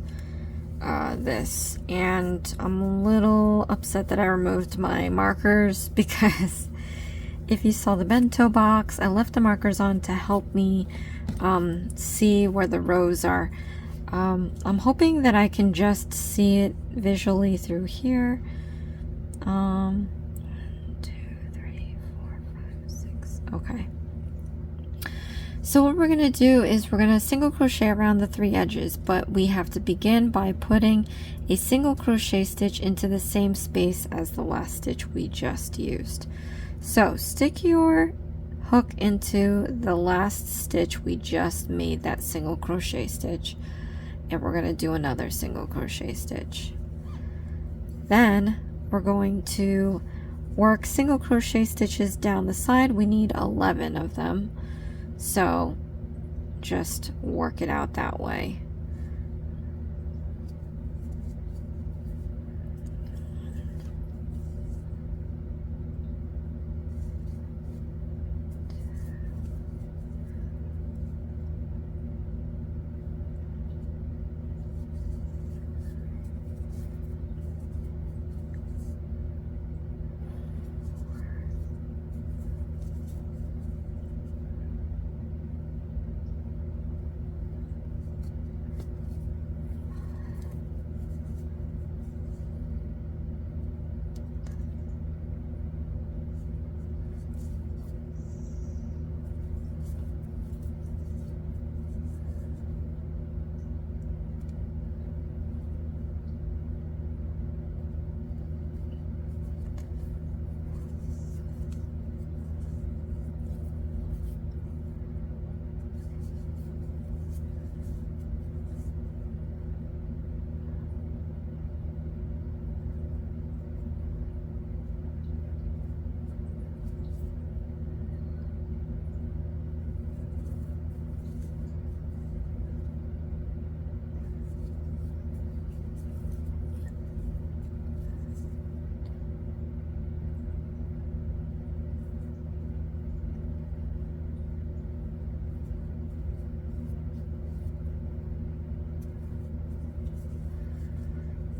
this, and I'm a little upset that I removed my markers because if you saw the bento box, I left the markers on to help me see where the rows are. I'm hoping that I can just see it visually through here. 1, 2, 3, 4, 5, 6. Okay. So what we're going to do is we're going to single crochet around the 3 edges, but we have to begin by putting a single crochet stitch into the same space as the last stitch we just used. So stick your hook into the last stitch we just made, that single crochet stitch, and we're going to do another single crochet stitch. Then we're going to work single crochet stitches down the side. We need 11 of them. So just work it out that way.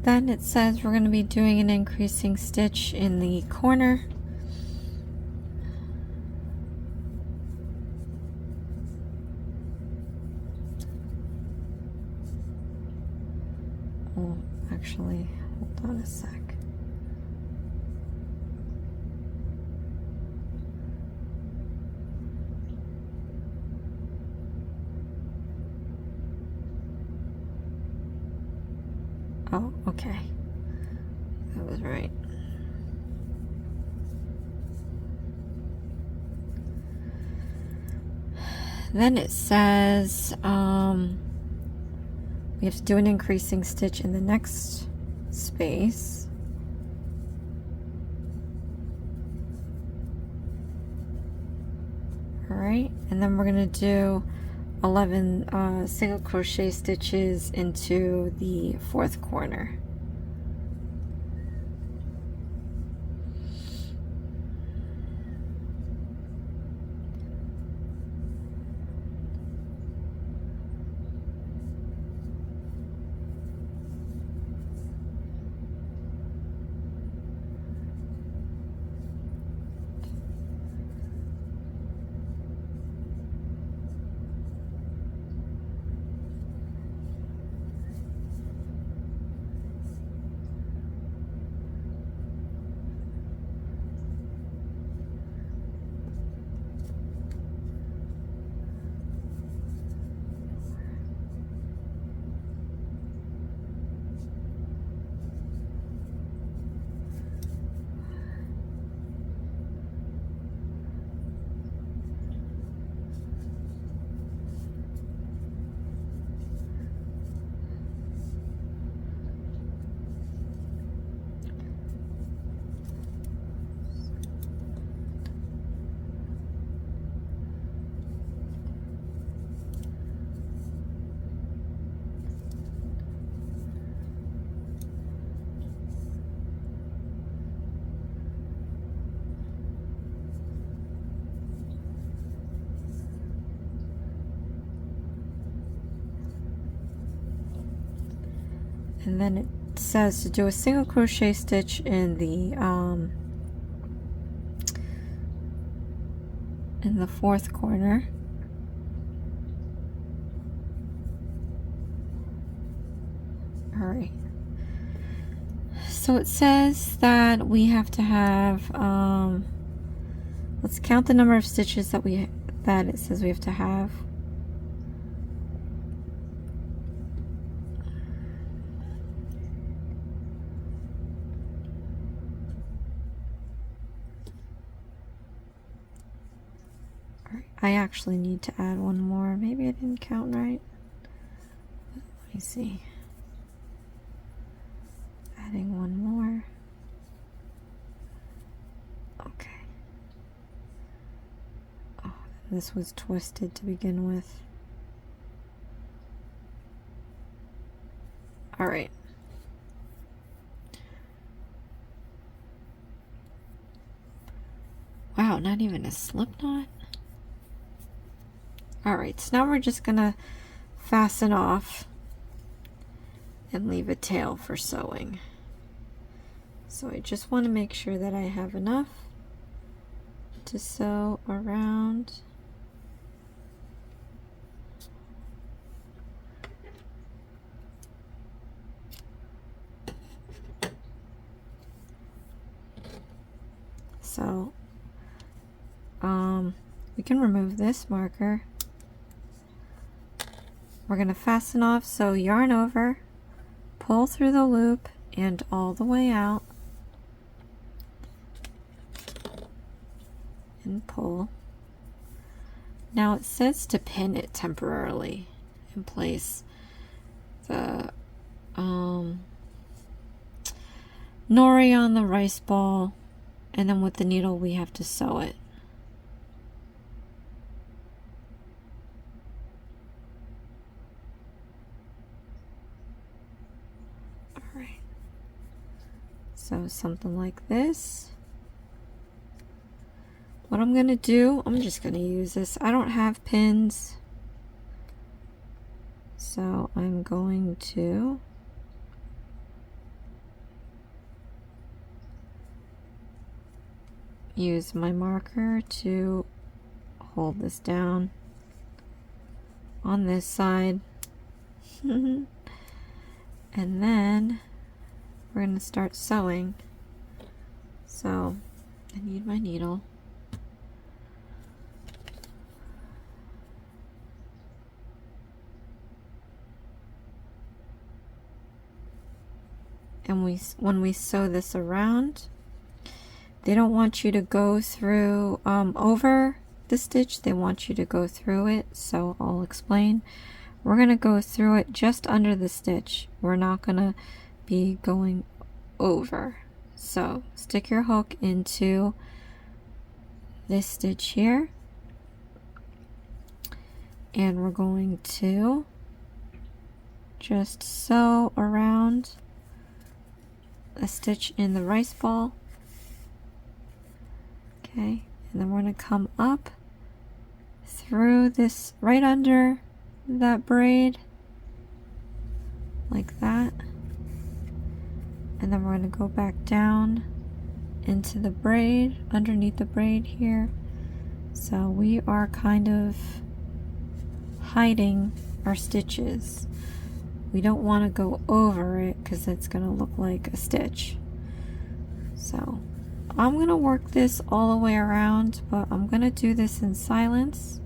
Then it says we're going to be doing an increasing stitch in the corner. Oh, actually, hold on a sec. Oh, okay. That was right. Then it says we have to do an increasing stitch in the next space. Alright, and then we're going to do 11 single crochet stitches into the 4th corner. And then it says to do a single crochet stitch in the fourth corner. All right. So it says that we have to have, let's count the number of stitches that it says we have to have. All right. I actually need to add one more. Maybe I didn't count right. Let me see. Adding one more. Okay. Oh, this was twisted to begin with. All right. Wow, not even a slip knot. All right, so now we're just gonna fasten off and leave a tail for sewing. So I just want to make sure that I have enough to sew around. So we can remove this marker. We're going to fasten off, so yarn over, pull through the loop and all the way out, and pull. Now it says to pin it temporarily and place the nori on the rice ball, and then with the needle we have to sew it. Alright, so something like this. What I'm gonna do, I'm just gonna use this. I don't have pins, so I'm going to use my marker to hold this down on this side. And then we're going to start sewing. So I need my needle. And when we sew this around, they don't want you to go through over the stitch, they want you to go through it. So I'll explain. We're going to go through it just under the stitch. We're not going to be going over. So stick your hook into this stitch here, and we're going to just sew around a stitch in the rice ball. Okay, and then we're going to come up through this, right under that braid, like that, and then we're going to go back down into the braid, underneath the braid here. So we are kind of hiding our stitches. We don't want to go over it because it's going to look like a stitch. So I'm going to work this all the way around, but I'm going to do this in silence.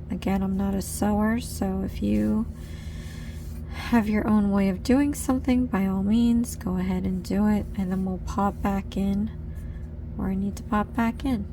Again, I'm not a sewer, so if you have your own way of doing something, by all means, go ahead and do it, and then we'll pop back in where I need to pop back in.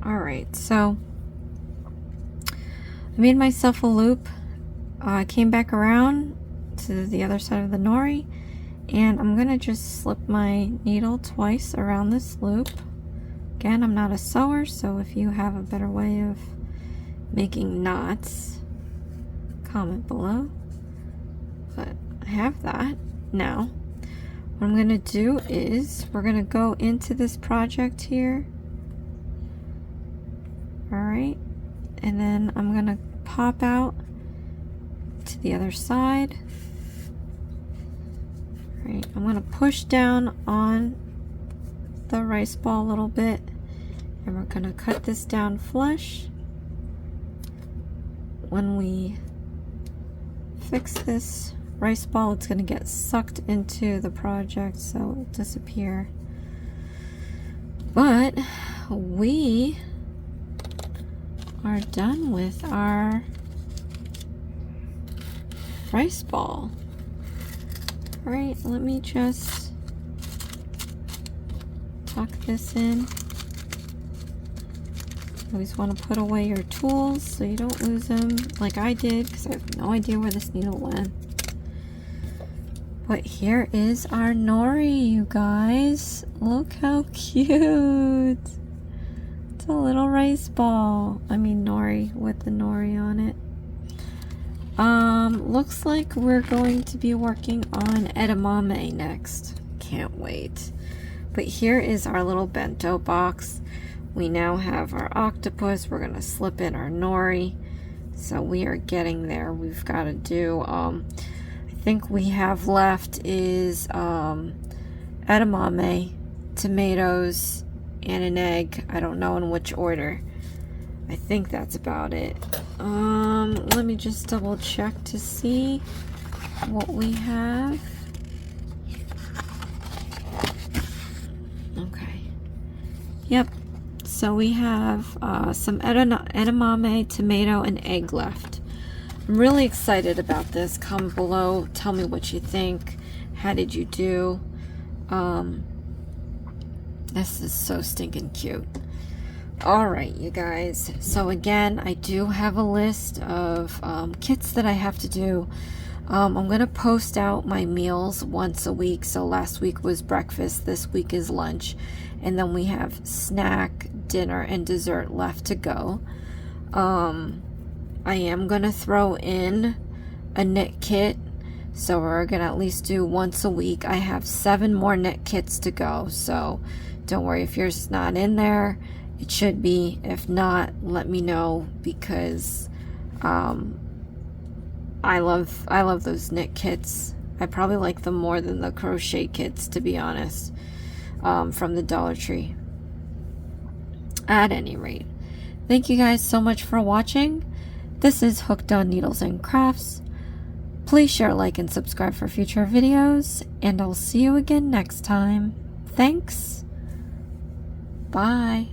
Alright, so I made myself a loop. I came back around to the other side of the nori, and I'm gonna just slip my needle twice around this loop. Again, I'm not a sewer, so if you have a better way of making knots, comment below. But I have that. Now, what I'm gonna do is we're gonna go into this project here. Alright, and then I'm gonna pop out to the other side. Alright, I'm gonna push down on the rice ball a little bit, and we're gonna cut this down flush. When we fix this rice ball, it's gonna get sucked into the project, so it'll disappear. But we are done with our rice ball. All right, let me just tuck this in. Always want to put away your tools so you don't lose them like I did, because I have no idea where this needle went. But here is our nori, you guys. Look how cute. It's a little rice ball. I mean nori with the nori on it. Looks like we're going to be working on edamame next. Can't wait. But here is our little bento box. We now have our octopus. We're gonna slip in our nori. So we are getting there. We've got to do, I think we have left is edamame, tomatoes, and an egg. I don't know in which order. I think that's about it. Let me just double check to see what we have. Okay. Yep. So we have some edamame, tomato, and egg left. I'm really excited about this. Comment below. Tell me what you think. How did you do? This is so stinking cute. Alright, you guys. So again, I do have a list of kits that I have to do. I'm going to post out my meals once a week. So last week was breakfast. This week is lunch. And then we have snack, dinner, and dessert left to go. I am going to throw in a knit kit. So we're going to at least do once a week. I have 7 more knit kits to go. So don't worry if yours is not in there. It should be. If not, let me know, because I love those knit kits. I probably like them more than the crochet kits, to be honest, from the Dollar Tree. At any rate, thank you guys so much for watching. This is Hooked on Needles and Crafts. Please share, like, and subscribe for future videos, and I'll see you again next time. Thanks. Bye.